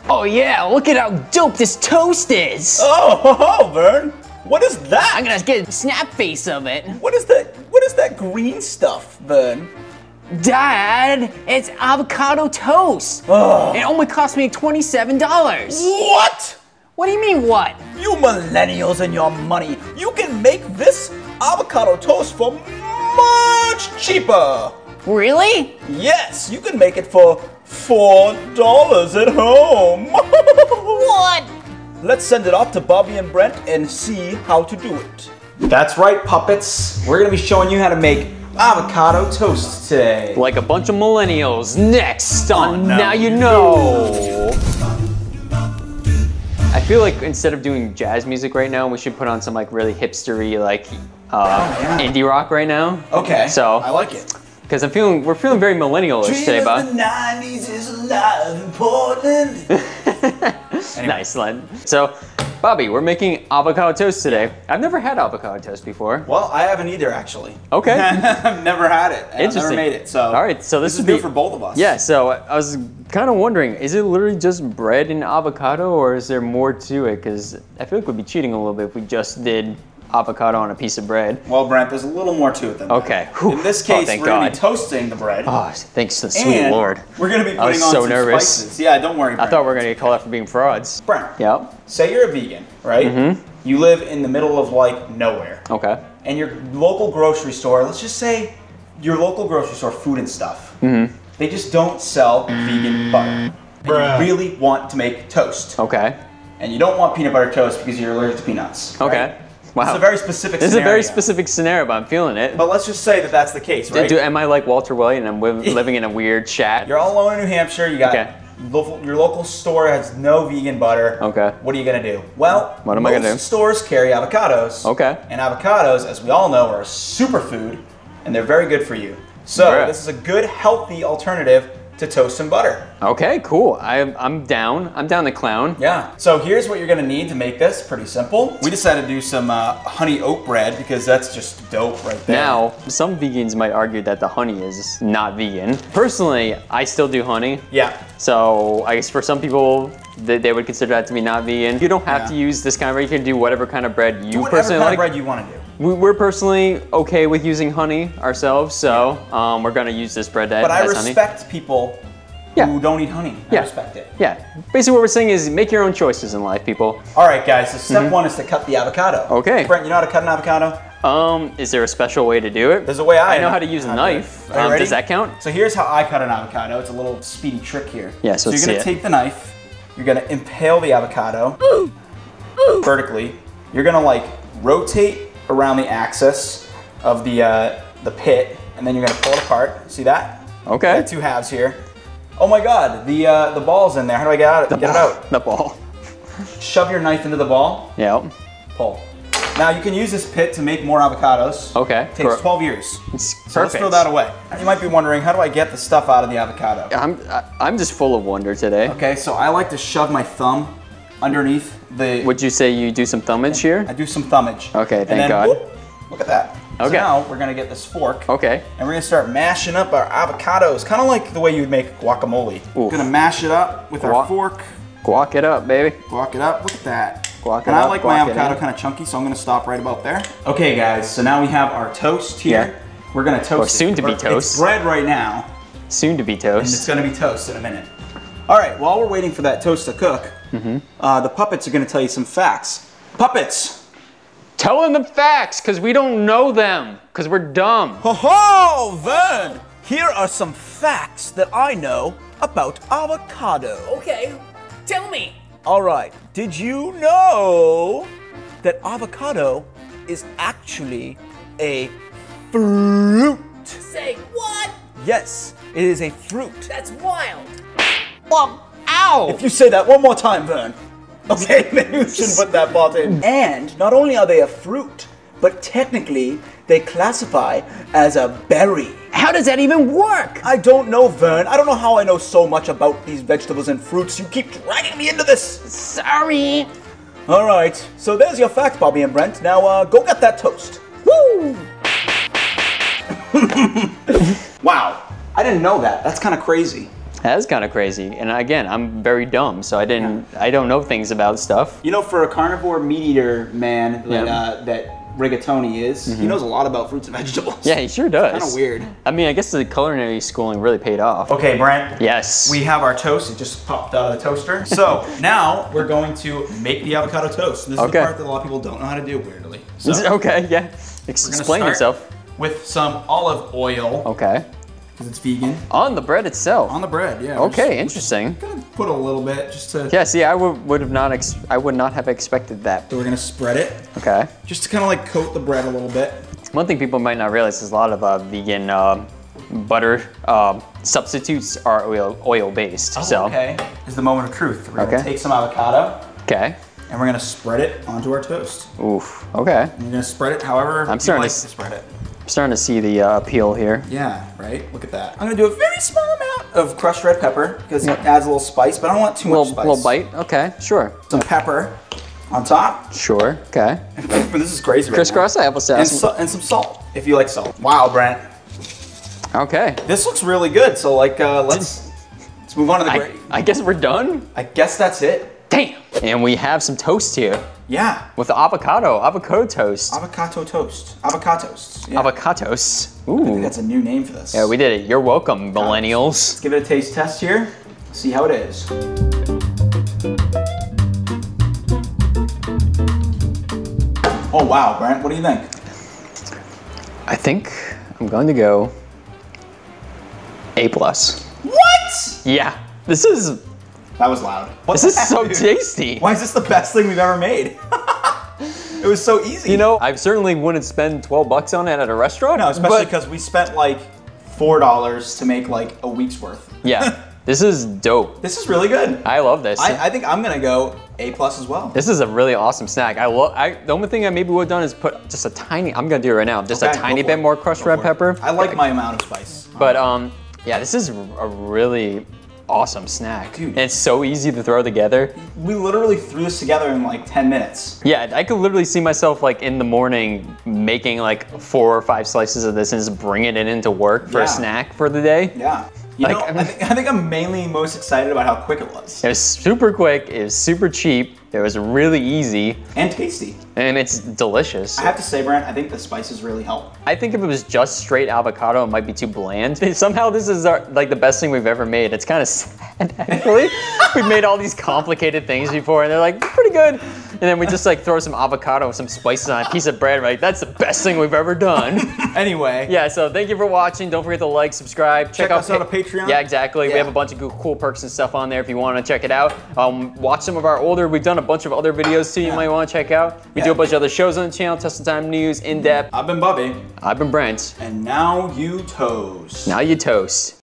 Oh yeah, look at how dope this toast is. Oh, Vern. What is that? I'm gonna get a snap face of it. What is that? What is that green stuff, Vern? Dad, it's avocado toast. Ugh. It only cost me $27. What? What do you mean what? You millennials and your money. You can make this avocado toast for much cheaper. Really? Yes, you can make it for $4 at home. What? Let's send it off to Bobby and Brent and see how to do it. That's right, puppets. We're gonna be showing you how to make avocado toast today. Like a bunch of millennials. Next on no. Now You Know. I feel like instead of doing jazz music right now, we should put on some like really hipstery like indie rock right now. Okay. So I like it. Because we're feeling very millennial-ish today, Bob. The 90s is alive in Portland. Anyway. Nice, Len. So, Bobby, we're making avocado toast today. I've never had avocado toast before. Well, I haven't either, actually. Okay. I've never had it. And I've never made it. So. All right. So this is good for both of us. Yeah. So I was kind of wondering, is it literally just bread and avocado, or is there more to it? Because I feel like we'd be cheating a little bit if we just did avocado on a piece of bread. Well, Brent, there's a little more to it than that. Okay. In this case, we're going to be toasting the bread. Oh, thanks to the sweet Lord. We're going to be putting on some spices. Yeah, don't worry, Brent. I thought we were going to get called out for being frauds. Brent. Yep. Say you're a vegan, right? Mm-hmm. You live in the middle of like nowhere. Okay. And your local grocery store, let's just say your local grocery store, Food and Stuff, they just don't sell vegan butter. And you really want to make toast. Okay. And you don't want peanut butter toast because you're allergic to peanuts. Right? Okay. Wow. It's a very specific scenario. This is a very specific scenario, but I'm feeling it. But let's just say that that's the case, right? Am I like Walter White and I'm living in a weird shack? You're all alone in New Hampshire. You got your local store has no vegan butter. Okay. What are you gonna do? Well, what am I gonna do? Most stores carry avocados. Okay. And avocados, as we all know, are a superfood, and they're very good for you. So this is a good, healthy alternative to toast and butter. Okay, cool. I'm down. I'm down to clown. Yeah. So here's what you're gonna need to make this. Pretty simple. We decided to do some honey oat bread because that's just dope right there. Now, some vegans might argue that the honey is not vegan. Personally, I still do honey. Yeah. So I guess for some people, they would consider that to be not vegan. You don't have to use this kind of bread. You can do whatever kind of bread you personally like. Whatever kind of bread you want to do. We're personally okay with using honey ourselves, so we're gonna use this bread that has honey. But I respect people who don't eat honey. I respect it. Yeah. Basically what we're saying is make your own choices in life, people. All right, guys, so step one is to cut the avocado. Okay. Brent, you know how to cut an avocado? Is there a special way to do it? There's a way I know how to use a knife. Does that count? So here's how I cut an avocado. It's a little speedy trick here. Yeah, so you're gonna take the knife, you're gonna impale the avocado vertically. You're gonna like rotate around the axis of the pit, and then you're gonna pull it apart. See that? Okay. I got two halves here. Oh my God, the ball's in there. How do I get it out? The ball. Shove your knife into the ball. Yep. Pull. Now you can use this pit to make more avocados. Okay. It takes 12 years. So let's throw that away. You might be wondering, how do I get the stuff out of the avocado? I'm just full of wonder today. Okay, so I like to shove my thumb underneath the... Would you say you do some thumbage here? I do some thumbage. Okay, thank God. Whoop, look at that. Okay. So now we're gonna get this fork. Okay. And we're gonna start mashing up our avocados, kind of like the way you would make guacamole. We're gonna mash it up with our fork. Guac it up, baby. Guac it up, look at that. Guac it and up, I like my avocado kind of chunky, so I'm gonna stop right about there. Okay guys, so now we have our toast here. Yeah. We're gonna toast it. Or soon to be toast. It's bread right now. Soon to be toast. And it's gonna be toast in a minute. All right, while we're waiting for that toast to cook, the puppets are gonna tell you some facts. Puppets! Tell them the facts, because we don't know them, because we're dumb. Ho-ho, Vern! Here are some facts that I know about avocado. Okay, tell me. All right, did you know that avocado is actually a fruit? Say what? Yes, it is a fruit. That's wild. Ow! If you say that one more time, Vern. Okay, maybe we shouldn't put that part in. And not only are they a fruit, but technically they classify as a berry. How does that even work? I don't know, Vern. I don't know how I know so much about these vegetables and fruits. You keep dragging me into this. Sorry. All right, so there's your fact, Bobby and Brent. Now go get that toast. Woo! Wow, I didn't know that. That's kind of crazy. That's kind of crazy. And again, I'm very dumb, so I don't know things about stuff. You know, for a carnivore meat eater man that Rigatoni is, he knows a lot about fruits and vegetables. Yeah, he sure does. Kind of weird. I mean, I guess the culinary schooling really paid off. Okay, Brent. Yes. We have our toast. It just popped out of the toaster. So now we're going to make the avocado toast. This is the part that a lot of people don't know how to do, weirdly. So, okay, yeah. Explain yourself. With some olive oil. Okay. Because it's vegan. On the bread itself. On the bread, yeah. Okay, interesting. Gonna put a little bit just to. Yeah, see, I would not have expected that. So we're gonna spread it. Okay. Just to kind of like coat the bread a little bit. One thing people might not realize is a lot of vegan butter substitutes are oil based. Oh, okay. This is the moment of truth. We're gonna take some avocado. Okay. And we're gonna spread it onto our toast. Oof. Okay. And you're gonna spread it however you like to spread it. I'm starting to see the appeal here. Yeah, right? Look at that. I'm gonna do a very small amount of crushed red pepper because it adds a little spice, but I don't want too much spice. A little bite, okay, sure. Some pepper on top. Sure, okay. This is crazy right Crisscross applesauce. And some salt, if you like salt. Wow, Brent. Okay. This looks really good, so like, let's move on to the gravy. I guess we're done? I guess that's it. Damn. And we have some toast here. Yeah. With the avocado toast. Avocado toast. Avocados. Yeah. Avocados. Ooh. I think that's a new name for this. Yeah, we did it. You're welcome, millennials. Let's give it a taste test here. See how it is. Oh wow, Brent, what do you think? I think I'm going to go A+. What? Yeah. This is... That was loud. This is so tasty. Why is this the best thing we've ever made? It was so easy. You know, I certainly wouldn't spend 12 bucks on it at a restaurant. No, especially because we spent like $4 to make like a week's worth. Yeah, this is dope. This is really good. I love this. I think I'm gonna go A+ as well. This is a really awesome snack. The only thing I maybe would have done is put just a tiny, I'm gonna do it right now, just a tiny bit more crushed red pepper. I like my amount of spice. But yeah, this is a really awesome snack. Dude. And it's so easy to throw together. We literally threw this together in like 10 minutes. Yeah, I could literally see myself like in the morning making like 4 or 5 slices of this and just bringing it into work for a snack for the day. Yeah. You know, I think I'm mainly most excited about how quick it was. It was super quick, it was super cheap, it was really easy. And tasty. And it's delicious. I have to say, Brent, I think the spices really help. I think if it was just straight avocado, it might be too bland. Somehow this is like the best thing we've ever made. It's kind of sad, actually. We've made all these complicated things before and they're like, pretty good. And then we just like throw some avocado and some spices on a piece of bread, right? That's the best thing we've ever done. Anyway. Yeah, so thank you for watching. Don't forget to like, subscribe. Check us out on Patreon. Yeah, exactly. Yeah. We have a bunch of cool perks and stuff on there if you want to check it out. Watch some of our older, we've done a bunch of other videos too you might want to check out. We do a bunch of other shows on the channel, Testing Time News, In Depth. I've been Bobby. I've been Brent. And now you toast. Now you toast.